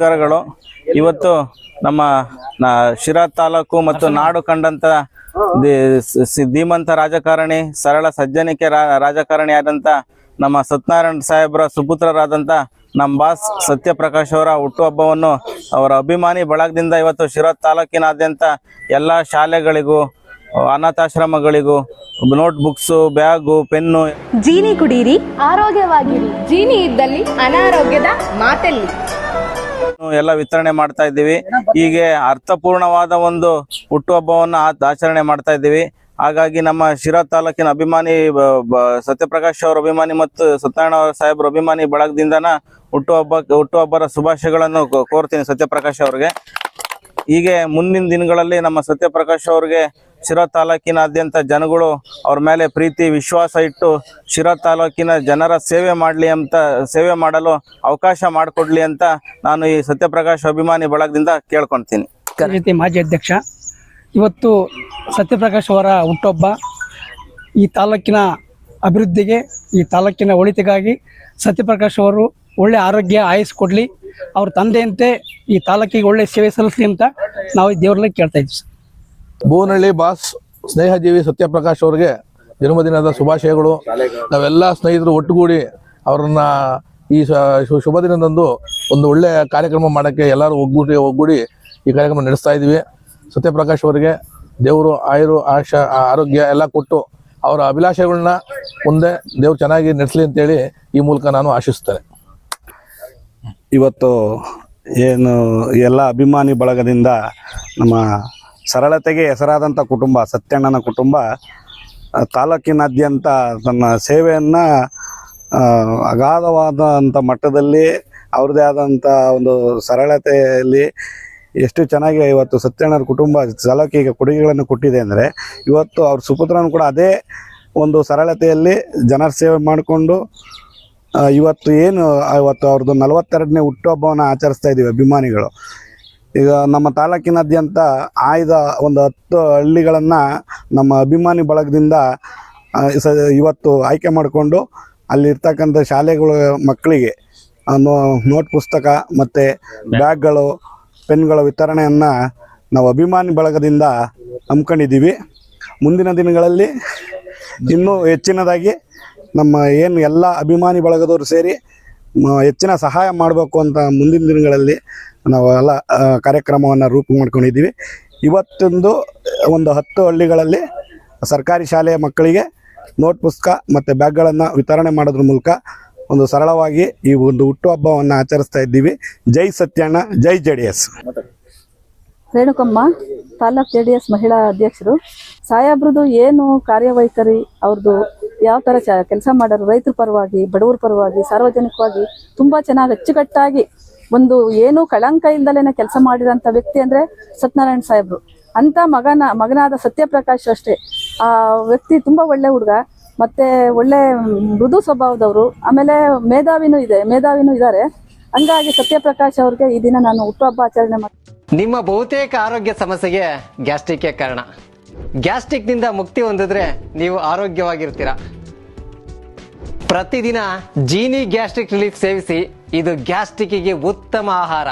ನಮಸ್ಕಾರಗಳು. ಇವತ್ತು ನಮ್ಮ ಶಿರಾ ತಾಲೂಕು ಮತ್ತು ನಾಡು ಕಂಡಂತ ಧೀಮಂತ ರಾಜಕಾರಣಿ, ಸರಳ ಸಜ್ಜನಿಕೆ ರಾಜಕಾರಣಿ ಆದಂತ ನಮ್ಮ ಸತ್ಯನಾರಾಯಣ ಸಾಹೇಬ್ರ ಸುಪುತ್ರರಾದಂತ ನಮ್ಮ ಬಾಸ್ ಸತ್ಯಪ್ರಕಾಶ್ ಅವರ ಹುಟ್ಟುಹಬ್ಬವನ್ನು ಅವರ ಅಭಿಮಾನಿ ಬಳಗದಿಂದ ಇವತ್ತು ಶಿರಾ ತಾಲೂಕಿನಾದ್ಯಂತ ಎಲ್ಲ ಶಾಲೆಗಳಿಗೂ ಅನಾಥಾಶ್ರಮಗಳಿಗೂ notebooks, bag, pen. Jeeni ಕುಡೀರಿ, ಆರೋಗ್ಯವಾಗಿರಿ. ಜೀನಿ ಇದ್ದಲ್ಲಿ ಅನಾರೋಗ್ಯದ ಮಾತೆಲ್ಲಿ ಎಲ್ಲ ವಿತರಣೆ ಮಾಡ್ತಾ ಇದ್ದೀವಿ. ಹೀಗೆ ಅರ್ಥಪೂರ್ಣವಾದ ಒಂದು ಹುಟ್ಟುಹಬ್ಬವನ್ನ ಆಚರಣೆ ಮಾಡ್ತಾ ಇದ್ದೀವಿ. ಹಾಗಾಗಿ ನಮ್ಮ ಶಿರಾ ತಾಲೂಕಿನ ಅಭಿಮಾನಿ ಸತ್ಯಪ್ರಕಾಶ್ ಅವರ ಅಭಿಮಾನಿ ಮತ್ತು ಸತ್ಯನಾರಾಯಣ ಸಾಹೇಬ್ರ ಅಭಿಮಾನಿ ಬಳಗದಿಂದನ ಹುಟ್ಟುಹಬ್ಬರ ಶುಭಾಶಯಗಳನ್ನು ಕೋರ್ತೀನಿ ಸತ್ಯಪ್ರಕಾಶ್ ಅವ್ರಿಗೆ. ಹೀಗೆ ಮುಂದಿನ ದಿನಗಳಲ್ಲಿ ನಮ್ಮ ಸತ್ಯಪ್ರಕಾಶ್ ಅವ್ರಿಗೆ ಶಿರಾ ತಾಲೂಕಿನಾದ್ಯಂತ ಜನಗಳು ಅವ್ರ ಮೇಲೆ ಪ್ರೀತಿ ವಿಶ್ವಾಸ ಇಟ್ಟು ಶಿರಾ ತಾಲೂಕಿನ ಜನರ ಸೇವೆ ಮಾಡಲು ಅವಕಾಶ ಮಾಡಿಕೊಡ್ಲಿ ಅಂತ ನಾನು ಈ ಸತ್ಯಪ್ರಕಾಶ್ ಅಭಿಮಾನಿ ಬಳಗದಿಂದ ಕೇಳ್ಕೊಳ್ತೀನಿ. ಮಾಜಿ ಅಧ್ಯಕ್ಷ, ಇವತ್ತು ಸತ್ಯಪ್ರಕಾಶ್ ಅವರ ಹುಟ್ಟುಹಬ್ಬ. ಈ ತಾಲೂಕಿನ ಅಭಿವೃದ್ಧಿಗೆ, ಈ ತಾಲೂಕಿನ ಒಳಿತಿಗಾಗಿ ಸತ್ಯಪ್ರಕಾಶ್ ಅವರು ಒಳ್ಳೆ ಆರೋಗ್ಯ ಆಯಸ್ಸು ಕೊಡಲಿ, ಅವ್ರ ತಂದೆಯಂತೆ ಈ ತಾಲೂಕಿಗೆ ಒಳ್ಳೆ ಸೇವೆ ಸಲ್ಲಿಸಲಿ ಅಂತ ನಾವು ದೇವರಲ್ಲಿ ಕೇಳ್ತಾ ಇದ್ದೀವಿ. ಬೋನಹಳ್ಳಿ ಬಾಸ್ ಸ್ನೇಹಜೀವಿ ಸತ್ಯಪ್ರಕಾಶ್ ಅವ್ರಿಗೆ ಜನ್ಮದಿನದ ಶುಭಾಶಯಗಳು. ನಾವೆಲ್ಲ ಸ್ನೇಹಿತರು ಒಟ್ಟುಗೂಡಿ ಅವ್ರನ್ನ ಈ ಶುಭ ದಿನದಂದು ಒಂದು ಒಳ್ಳೆ ಕಾರ್ಯಕ್ರಮ ಮಾಡೋಕ್ಕೆ ಎಲ್ಲರೂ ಒಗ್ಗೂಡಿ ಈ ಕಾರ್ಯಕ್ರಮ ನಡೆಸ್ತಾ ಇದ್ದೀವಿ. ಸತ್ಯಪ್ರಕಾಶ್ ಅವರಿಗೆ ದೇವರು ಆರೋಗ್ಯ ಎಲ್ಲ ಕೊಟ್ಟು ಅವರ ಅಭಿಲಾಷೆಗಳನ್ನ ಮುಂದೆ ದೇವ್ರು ಚೆನ್ನಾಗಿ ನಡೆಸಲಿ ಅಂತೇಳಿ ಈ ಮೂಲಕ ನಾನು ಆಶಿಸ್ತೇನೆ. ಇವತ್ತು ಏನು ಎಲ್ಲ ಅಭಿಮಾನಿ ಬಳಗದಿಂದ ನಮ್ಮ ಸರಳತೆಗೆ ಹೆಸರಾದಂಥ ಕುಟುಂಬ ಸತ್ಯಣ್ಣನ ಕುಟುಂಬ ತಾಲೂಕಿನಾದ್ಯಂತ ತನ್ನ ಸೇವೆಯನ್ನು ಅಗಾಧವಾದಂಥ ಮಟ್ಟದಲ್ಲಿ ಅವ್ರದ್ದೇ ಆದಂಥ ಒಂದು ಸರಳತೆಯಲ್ಲಿ ಎಷ್ಟು ಚೆನ್ನಾಗಿ ಇವತ್ತು ಸತ್ಯಣ್ಣನ ಕುಟುಂಬ ತಾಲೂಕಿಗೆ ಕೊಡುಗೆಗಳನ್ನು ಕೊಟ್ಟಿದೆ ಅಂದರೆ, ಇವತ್ತು ಅವ್ರ ಸುಪುತ್ರನು ಕೂಡ ಅದೇ ಒಂದು ಸರಳತೆಯಲ್ಲಿ ಜನರ ಸೇವೆ ಮಾಡಿಕೊಂಡು ಇವತ್ತು ಅವ್ರದ್ದು 42ನೇ ಹುಟ್ಟುಹಬ್ಬವನ್ನು ಆಚರಿಸ್ತಾ ಇದ್ದೀವಿ ಅಭಿಮಾನಿಗಳು. ಈಗ ನಮ್ಮ ತಾಲೂಕಿನಾದ್ಯಂತ ಆಯ್ದ ಒಂದು 10 ಹಳ್ಳಿಗಳನ್ನು ನಮ್ಮ ಅಭಿಮಾನಿ ಬಳಗದಿಂದ ಇವತ್ತು ಆಯ್ಕೆ ಮಾಡಿಕೊಂಡು ಅಲ್ಲಿರ್ತಕ್ಕಂಥ ಶಾಲೆಗಳ ಮಕ್ಕಳಿಗೆ ನೋಟ್ ಪುಸ್ತಕ ಮತ್ತು ಬ್ಯಾಗ್ಗಳು, ಪೆನ್ಗಳ ವಿತರಣೆಯನ್ನು ನಾವು ಅಭಿಮಾನಿ ಬಳಗದಿಂದ ಹಮ್ಮಿಕೊಂಡಿದ್ದೀವಿ. ಮುಂದಿನ ದಿನಗಳಲ್ಲಿ ಇನ್ನೂ ಹೆಚ್ಚಿನದಾಗಿ ನಮ್ಮ ಎಲ್ಲ ಅಭಿಮಾನಿ ಬಳಗದವರು ಸೇರಿ ಹೆಚ್ಚಿನ ಸಹಾಯ ಮಾಡಬೇಕು ಅಂತ ಮುಂದಿನ ದಿನಗಳಲ್ಲಿ ನಾವು ಎಲ್ಲ ಕಾರ್ಯಕ್ರಮವನ್ನು ರೂಪ ಮಾಡ್ಕೊಂಡಿದ್ದೀವಿ. ಇವತ್ತೊಂದು 10 ಹಳ್ಳಿಗಳಲ್ಲಿ ಸರ್ಕಾರಿ ಶಾಲೆಯ ಮಕ್ಕಳಿಗೆ ನೋಟ್ ಪುಸ್ತಕ ಮತ್ತು ಬ್ಯಾಗ್ಗಳನ್ನು ವಿತರಣೆ ಮಾಡೋದ್ರ ಮೂಲಕ ಒಂದು ಸರಳವಾಗಿ ಈ ಒಂದು ಹುಟ್ಟುಹಬ್ಬವನ್ನು ಆಚರಿಸ್ತಾ ಇದ್ದೀವಿ. ಜೈ ಸತ್ಯಣ್ಣ, ಜೈ JDS. ರೇಣುಕಮ್ಮ, ತಾಲೂಕ್ JDS ಮಹಿಳಾ ಅಧ್ಯಕ್ಷರು. ಸಾಹೇಬ್ರದ್ದು ಏನು ಕಾರ್ಯವೈಖರಿ, ಅವ್ರದ್ದು ಯಾವ ಥರ ಕೆಲಸ ಮಾಡೋರು, ರೈತರ ಪರವಾಗಿ, ಬಡವರ ಪರವಾಗಿ, ಸಾರ್ವಜನಿಕವಾಗಿ ತುಂಬ ಚೆನ್ನಾಗಿ ಅಚ್ಚುಕಟ್ಟಾಗಿ ಒಂದು ಏನು ಕಳಂಕ ಇಲ್ದಲೇನೆ ಕೆಲಸ ಮಾಡಿರೋಂಥ ವ್ಯಕ್ತಿ ಅಂದರೆ ಸತ್ಯನಾರಾಯಣ ಸಾಹೇಬ್ರು. ಅಂಥ ಮಗನಾದ ಸತ್ಯಪ್ರಕಾಶ್ ಅಷ್ಟೇ. ಆ ವ್ಯಕ್ತಿ ತುಂಬ ಒಳ್ಳೆ ಹುಡುಗ, ಮತ್ತೆ ಒಳ್ಳೆ ಮೃದು ಸ್ವಭಾವದವರು, ಆಮೇಲೆ ಮೇಧಾವಿನೂ ಇದ್ದಾರೆ. ಹಂಗಾಗಿ ಸತ್ಯಪ್ರಕಾಶ್ ಅವ್ರಿಗೆ ಈ ದಿನ ನಾನು ಹುಟ್ಟುಹಬ್ಬ ಆಚರಣೆ ಮಾಡ್ತೀನಿ. ನಿಮ್ಮ ಬಹುತೇಕ ಆರೋಗ್ಯ ಸಮಸ್ಯೆಗೆ ಗ್ಯಾಸ್ಟ್ರಿಕ್ ಕಾರಣ. ಗ್ಯಾಸ್ಟ್ರಿಕ್ನಿಂದ ಮುಕ್ತಿ ಹೊಂದಿದ್ರೆ ನೀವು ಆರೋಗ್ಯವಾಗಿರ್ತೀರ. ಪ್ರತಿದಿನ ಜೀನಿ ಗ್ಯಾಸ್ಟ್ರಿಕ್ ರಿಲೀಫ್ ಸೇವಿಸಿ, ಇದು ಗ್ಯಾಸ್ಟ್ರಿಕ್ಗೆ ಉತ್ತಮ ಆಹಾರ.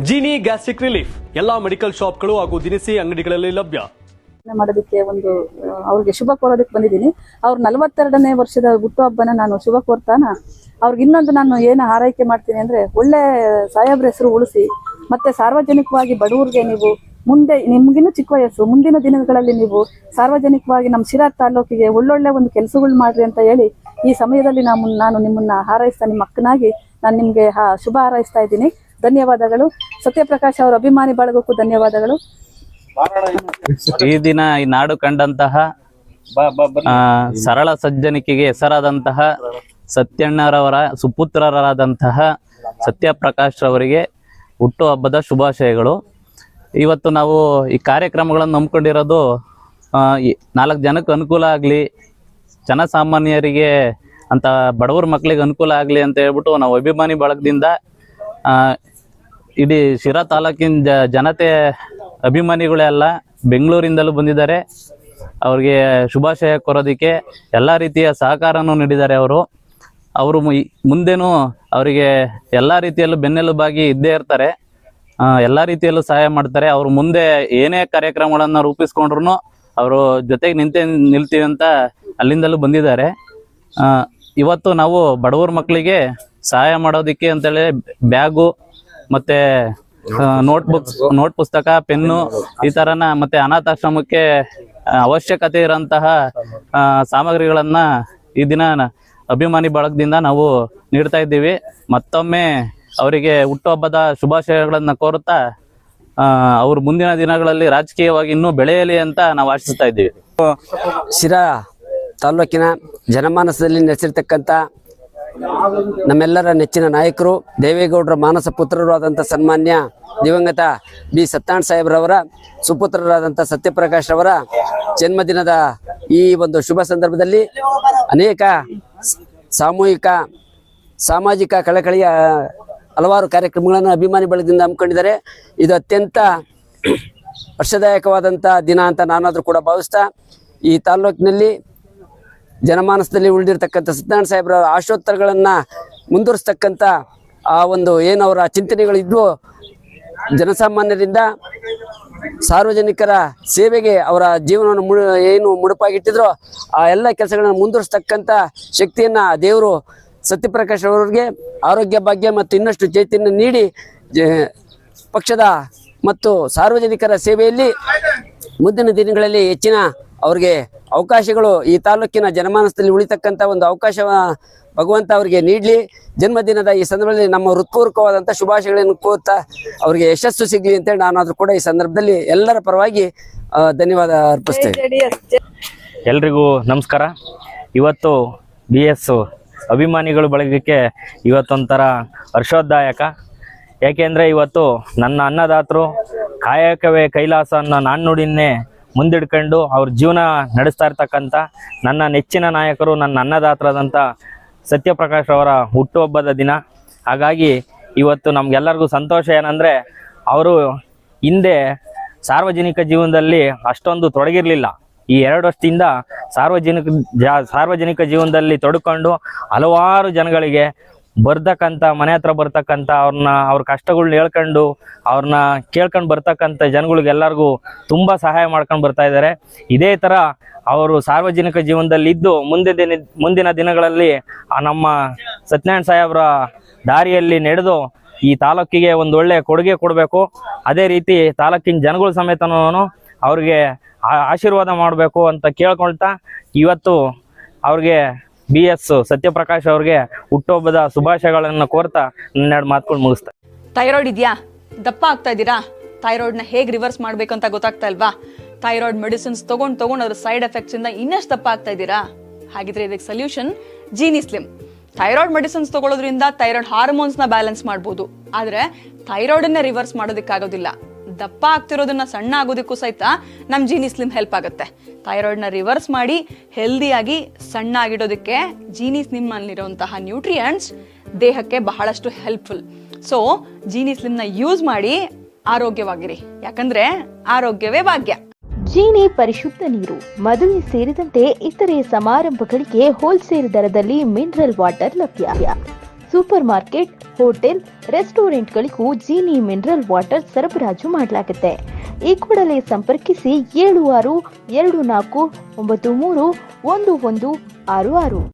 ಜೀನಿ ಗ್ಯಾಸ್ಟ್ರಿಕ್ ರಿಲೀಫ್ ಎಲ್ಲಾ ಮೆಡಿಕಲ್ ಶಾಪ್ಗಳು ಹಾಗೂ ದಿನಸಿ ಅಂಗಡಿಗಳಲ್ಲಿ ಲಭ್ಯ. ಮಾಡೋದಕ್ಕೆ ಅವ್ರಿಗೆ ಶುಭ ಕೋರೋದಕ್ಕೆ ಬಂದಿದ್ದೀನಿ. ಅವ್ರ 42ನೇ ವರ್ಷದ ಹುಟ್ಟುಹಬ್ಬನ ನಾನು ಶುಭ ಕೋರ್ತಾನ ಅವ್ರಿಗೆ ಇನ್ನೊಂದು ನಾನು ಏನು ಆರೈಕೆ ಮಾಡ್ತೀನಿ ಅಂದರೆ, ಒಳ್ಳೆ ಸಾಹೇಬ್ರ ಹೆಸರು ಉಳಿಸಿ, ಮತ್ತೆ ಸಾರ್ವಜನಿಕವಾಗಿ ಬಡವರಿಗೆ ನೀವು ಮುಂದೆ, ನಿಮ್ಗಿನ್ನೂ ಚಿಕ್ಕ ವಯಸ್ಸು, ಮುಂದಿನ ದಿನಗಳಲ್ಲಿ ನೀವು ಸಾರ್ವಜನಿಕವಾಗಿ ನಮ್ಮ ಶಿರಾ ತಾಲೂಕಿಗೆ ಒಳ್ಳೊಳ್ಳೆ ಒಂದು ಕೆಲಸಗಳು ಮಾಡ್ರಿ ಅಂತ ಹೇಳಿ ಈ ಸಮಯದಲ್ಲಿ ನಾನು ನಿಮ್ಮನ್ನ ಹಾರೈಸ್ತಾ, ನಿಮ್ಮ ಅಕ್ಕನಾಗಿ ನಾನು ನಿಮಗೆ ಶುಭ ಹಾರೈಸ್ತಾ ಇದ್ದೀನಿ. ಧನ್ಯವಾದಗಳು. ಸತ್ಯಪ್ರಕಾಶ್ ಅವರ ಅಭಿಮಾನಿ ಬಳಗಕ್ಕೂ ಧನ್ಯವಾದಗಳು. ಈ ದಿನ ಈ ನಾಡು ಕಂಡಂತಹ ಸರಳ ಸಜ್ಜನಿಕೆಗೆ ಹೆಸರಾದಂತಹ ಸತ್ಯಣ್ಣರವರ ಸುಪುತ್ರರಾದಂತಹ ಸತ್ಯಪ್ರಕಾಶ್ ರವರಿಗೆ ಹುಟ್ಟುಹಬ್ಬದ ಶುಭಾಶಯಗಳು. ಇವತ್ತು ನಾವು ಈ ಕಾರ್ಯಕ್ರಮಗಳನ್ನು ನಂಬ್ಕೊಂಡಿರೋದು 4 ಜನಕ್ಕೆ ಅನುಕೂಲ ಆಗಲಿ, ಜನಸಾಮಾನ್ಯರಿಗೆ ಅಂತ ಬಡವರ ಮಕ್ಕಳಿಗೆ ಅನುಕೂಲ ಆಗಲಿ ಅಂತ ಹೇಳ್ಬಿಟ್ಟು ನಾವು ಅಭಿಮಾನಿ ಬಳಗದಿಂದ ಇಡೀ ಶಿರಾ ತಾಲೂಕಿನ ಜನತೆ ಅಭಿಮಾನಿಗಳೇ ಅಲ್ಲ, ಬೆಂಗಳೂರಿಂದಲೂ ಬಂದಿದ್ದಾರೆ. ಅವ್ರಿಗೆ ಶುಭಾಶಯ ಕೋರೋದಕ್ಕೆ ಎಲ್ಲ ರೀತಿಯ ಸಹಕಾರನೂ ನೀಡಿದ್ದಾರೆ ಅವರು. ಅವರು ಮುಂದೇನು ಅವರಿಗೆ ಎಲ್ಲ ರೀತಿಯಲ್ಲೂ ಬೆನ್ನೆಲುಬಾಗಿ ಇದ್ದೇ ಇರ್ತಾರೆ. ಎಲ್ಲ ರೀತಿಯಲ್ಲೂ ಸಹಾಯ ಮಾಡ್ತಾರೆ. ಅವರು ಮುಂದೆ ಏನೇ ಕಾರ್ಯಕ್ರಮಗಳನ್ನು ರೂಪಿಸ್ಕೊಂಡ್ರು ಅವರು ಜೊತೆಗೆ ನಿಲ್ತೀವಿ ಅಂತ ಅಲ್ಲಿಂದಲೂ ಬಂದಿದ್ದಾರೆ. ಇವತ್ತು ನಾವು ಬಡವರ ಮಕ್ಕಳಿಗೆ ಸಹಾಯ ಮಾಡೋದಕ್ಕೆ ಅಂತೇಳಿ ಬ್ಯಾಗು ಮತ್ತೆ ನೋಟ್ ಪುಸ್ತಕ, ಪೆನ್ನು ಈ ತರನ ಮತ್ತೆ ಅನಾಥಾಶ್ರಮಕ್ಕೆ ಅವಶ್ಯಕತೆ ಇರೋಂತಹ ಸಾಮಗ್ರಿಗಳನ್ನ ಈ ದಿನ ಅಭಿಮಾನಿ ಬಳಗದಿಂದ ನಾವು ನೀಡ್ತಾ ಇದ್ದೀವಿ. ಮತ್ತೊಮ್ಮೆ ಅವರಿಗೆ ಹುಟ್ಟುಹಬ್ಬದ ಶುಭಾಶಯಗಳನ್ನ ಕೋರುತ್ತಾ ಅವ್ರು ಮುಂದಿನ ದಿನಗಳಲ್ಲಿ ರಾಜಕೀಯವಾಗಿ ಇನ್ನೂ ಬೆಳೆಯಲಿ ಅಂತ ನಾವು ಆಶಿಸ್ತಾ ಇದ್ದೀವಿ. ಶಿರಾ ತಾಲೂಕಿನ ಜನಮಾನಸದಲ್ಲಿ ನೆಲೆಸಿರ್ತಕ್ಕಂಥ ನಮ್ಮೆಲ್ಲರ ನೆಚ್ಚಿನ ನಾಯಕರು, ದೇವೇಗೌಡರ ಮಾನಸ ಪುತ್ರರು ಆದಂಥ ಸನ್ಮಾನ್ಯ ದಿವಂಗತ ಬಿ ಸತ್ಯನಾರಾಯಣ ಸಾಹೇಬ್ರವರ ಸುಪುತ್ರರಾದಂಥ ಸತ್ಯಪ್ರಕಾಶ್ ಅವರ ಜನ್ಮದಿನದ ಈ ಒಂದು ಶುಭ ಸಂದರ್ಭದಲ್ಲಿ ಅನೇಕ ಸಾಮಾಜಿಕ ಕಳಕಳಿಯ ಹಲವಾರು ಕಾರ್ಯಕ್ರಮಗಳನ್ನು ಅಭಿಮಾನಿ ಬಳಗದಿಂದ ಹಮ್ಮಿಕೊಂಡಿದ್ದಾರೆ. ಇದು ಅತ್ಯಂತ ಹರ್ಷದಾಯಕವಾದಂಥ ದಿನ ಅಂತ ನಾನಾದರೂ ಕೂಡ ಭಾವಿಸ್ತಾ, ಈ ತಾಲ್ಲೂಕಿನಲ್ಲಿ ಜನಮಾನಸದಲ್ಲಿ ಉಳಿದಿರ್ತಕ್ಕಂಥ ಸತ್ಯನಾರಾಯಣ ಸಾಹೇಬ್ರ ಆಶೋತ್ತರಗಳನ್ನು ಮುಂದುವರಿಸ್ತಕ್ಕಂಥ ಆ ಒಂದು ಏನು ಅವರ ಚಿಂತನೆಗಳಿದ್ವು, ಜನಸಾಮಾನ್ಯರಿಂದ ಸಾರ್ವಜನಿಕರ ಸೇವೆಗೆ ಅವರ ಜೀವನವನ್ನು ಏನು ಮುಡುಪಾಗಿಟ್ಟಿದ್ರೋ ಆ ಎಲ್ಲ ಕೆಲಸಗಳನ್ನು ಮುಂದುವರಿಸ್ತಕ್ಕಂಥ ಶಕ್ತಿಯನ್ನು ದೇವರು ಸತ್ಯಪ್ರಕಾಶ್ ಅವರಿಗೆ ಆರೋಗ್ಯ ಭಾಗ್ಯ ಮತ್ತು ಇನ್ನಷ್ಟು ಚೈತನ್ಯ ನೀಡಿ ಪಕ್ಷದ ಮತ್ತು ಸಾರ್ವಜನಿಕರ ಸೇವೆಯಲ್ಲಿ ಮುಂದಿನ ದಿನಗಳಲ್ಲಿ ಹೆಚ್ಚಿನ ಅವ್ರಿಗೆ ಅವಕಾಶಗಳು ಈ ತಾಲೂಕಿನ ಜನಮಾನಸದಲ್ಲಿ ಉಳಿತಕ್ಕಂಥ ಒಂದು ಅವಕಾಶ ಭಗವಂತ ಅವರಿಗೆ ನೀಡಲಿ. ಜನ್ಮದಿನದ ಈ ಸಂದರ್ಭದಲ್ಲಿ ನಮ್ಮ ಹೃತ್ಪೂರ್ವಕವಾದಂಥ ಶುಭಾಶಯಗಳನ್ನು ಕೋರ್ತಾ ಅವರಿಗೆ ಯಶಸ್ಸು ಸಿಗಲಿ ಅಂತೇಳಿ ನಾನಾದರೂ ಕೂಡ ಈ ಸಂದರ್ಭದಲ್ಲಿ ಎಲ್ಲರ ಪರವಾಗಿ ಧನ್ಯವಾದ ಅರ್ಪಿಸ್ತೇನೆ. ಎಲ್ರಿಗೂ ನಮಸ್ಕಾರ. ಇವತ್ತು BS ಅಭಿಮಾನಿಗಳು ಬಳಗಕ್ಕೆ ಇವತ್ತೊಂಥರ ಹರ್ಷೋದ್ದಾಯಕ. ಯಾಕೆಂದರೆ ಇವತ್ತು ನನ್ನ ಅನ್ನದಾತರು ಕಾಯಕವೇ ಕೈಲಾಸ ಅನ್ನೋ ನಾಣ್ಣುಡಿಯನ್ನೇ ಮುಂದಿಡ್ಕೊಂಡು ಅವ್ರ ಜೀವನ ನಡೆಸ್ತಾ ಇರ್ತಕ್ಕಂಥ ನನ್ನ ನೆಚ್ಚಿನ ನಾಯಕರು, ನನ್ನ ಅನ್ನದಾತರಾದಂಥ ಸತ್ಯಪ್ರಕಾಶ್ ಅವರ ಹುಟ್ಟುಹಬ್ಬದ ದಿನ. ಹಾಗಾಗಿ ಇವತ್ತು ನಮಗೆಲ್ಲರಿಗೂ ಸಂತೋಷ ಏನಂದರೆ, ಅವರು ಹಿಂದೆ ಸಾರ್ವಜನಿಕ ಜೀವನದಲ್ಲಿ ಅಷ್ಟೊಂದು ತೊಡಗಿರಲಿಲ್ಲ. ಈ 2 ವರ್ಷದಿಂದ ಸಾರ್ವಜನಿಕ ಜೀವನದಲ್ಲಿ ತೊಡ್ಕೊಂಡು ಹಲವಾರು ಜನಗಳಿಗೆ ಬರ್ತಕ್ಕಂಥ ಮನೆ ಹತ್ರ ಬರ್ತಕ್ಕಂಥ ಅವ್ರ ಕಷ್ಟಗಳ್ನ ಹೇಳ್ಕೊಂಡು ಅವ್ರನ್ನ ಕೇಳ್ಕೊಂಡು ಬರ್ತಕ್ಕಂಥ ಜನಗಳಿಗೆಲ್ಲರಿಗೂ ತುಂಬ ಸಹಾಯ ಮಾಡ್ಕೊಂಡು ಬರ್ತಾ ಇದ್ದಾರೆ. ಇದೇ ಥರ ಅವರು ಸಾರ್ವಜನಿಕ ಜೀವನದಲ್ಲಿ ಇದ್ದು ಮುಂದಿನ ದಿನಗಳಲ್ಲಿ ನಮ್ಮ ಸತ್ಯನಾರಾಯಣ ಸಾಹೇಬ್ರ ದಾರಿಯಲ್ಲಿ ನಡೆದು ಈ ತಾಲೂಕಿಗೆ ಒಂದು ಒಳ್ಳೆ ಕೊಡುಗೆ ಕೊಡಬೇಕು. ಅದೇ ರೀತಿ ತಾಲೂಕಿನ ಜನಗಳ ಸಮೇತನೂ ಅವ್ರಿಗೆ ಆಶೀರ್ವಾದ ಮಾಡಬೇಕು ಅಂತ ಕೇಳ್ಕೊಳ್ತಾ ಇವತ್ತು ಅವ್ರಿಗೆ BS ಸತ್ಯಪ್ರಕಾಶ್ ಅವ್ರಿಗೆ ಹುಟ್ಟುಹಬ್ಬದ ಶುಭಾಶಯಗಳನ್ನು ಕೋರ್ತಾ ನನ್ನೆರಡು ಮಾತುಗಳು ಮುಗಿಸ್ತಾ. ಥೈರಾಯ್ಡ್ ಇದೆಯಾ? ದಪ್ಪ ಆಗ್ತಾ ಇದ್ದೀರಾ? ಥೈರಾಯ್ಡ್ನ ಹೇಗೆ ರಿವರ್ಸ್ ಮಾಡಬೇಕು ಅಂತ ಗೊತ್ತಾಗ್ತಾ ಇಲ್ವಾ? ಥೈರಾಯ್ಡ್ ಮೆಡಿಸಿನ್ಸ್ ತಗೊಂಡು ಅದ್ರ ಸೈಡ್ ಎಫೆಕ್ಟ್ಸ್ ಇಂದ ಇನ್ನಷ್ಟು ದಪ್ಪ ಆಗ್ತಾ ಇದ್ದೀರಾ? ಹಾಗಿದ್ರೆ ಇದಕ್ಕೆ solution Jeeni slim. Thyroid medicines ತಗೊಳ್ಳೋದ್ರಿಂದ ಥೈರಾಯ್ಡ್ ಹಾರ್ಮೋನ್ಸ್ನ ಬ್ಯಾಲೆನ್ಸ್ ಮಾಡ್ಬೋದು, ಆದರೆ ಥೈರಾಯ್ಡನ್ನೇ ರಿವರ್ಸ್ ಮಾಡೋದಕ್ಕಾಗೋದಿಲ್ಲ. ದಪ್ಪ ಆಗ್ತಿರೋದನ್ನ ಸಣ್ಣ ಆಗೋದಕ್ಕೂ ಸಹಿತ ನಮ್ಮ ಜೀನಿ ಸ್ಲಿಮ್ ಹೆಲ್ಪ್ ಆಗುತ್ತೆ. ಥೈರಾಯ್ಡ್ನ ರಿವರ್ಸ್ ಮಾಡಿ ಹೆಲ್ದಿಯಾಗಿ ಸಣ್ಣ ಆಗಿಡೋದಕ್ಕೆ ಜೀನಿ ಸ್ಲಿಮ್ ಅಲ್ಲಿರುವಂತಹ ನ್ಯೂಟ್ರಿಯೆಂಟ್ಸ್ ದೇಹಕ್ಕೆ ಬಹಳಷ್ಟು ಹೆಲ್ಪ್ಫುಲ್. ಸೊ ಜೀನಿ ಸ್ಲಿಮ್ನ ಯೂಸ್ ಮಾಡಿ ಆರೋಗ್ಯವಾಗಿರಿ, ಯಾಕಂದ್ರೆ ಆರೋಗ್ಯವೇ ಭಾಗ್ಯ. ಜೀನಿ ಪರಿಶುದ್ಧ ನೀರು, ಮದುವೆ ಸೇರಿದಂತೆ ಇತರೆ ಸಮಾರಂಭಗಳಿಗೆ ಹೋಲ್ಸೇಲ್ ದರದಲ್ಲಿ ಮಿನರಲ್ ವಾಟರ್ ಲಭ್ಯ. ಸೂಪರ್ ಮಾರ್ಕೆಟ್, ಹೋಟೆಲ್, ರೆಸ್ಟೋರೆಂಟ್ಗಳಿಗೂ ಜೀನಿ ಮಿನರಲ್ ವಾಟರ್ ಸರಬರಾಜು ಮಾಡಲಾಗುತ್ತೆ. ಈ ಕೂಡಲೇ ಸಂಪರ್ಕಿಸಿ 7624931166.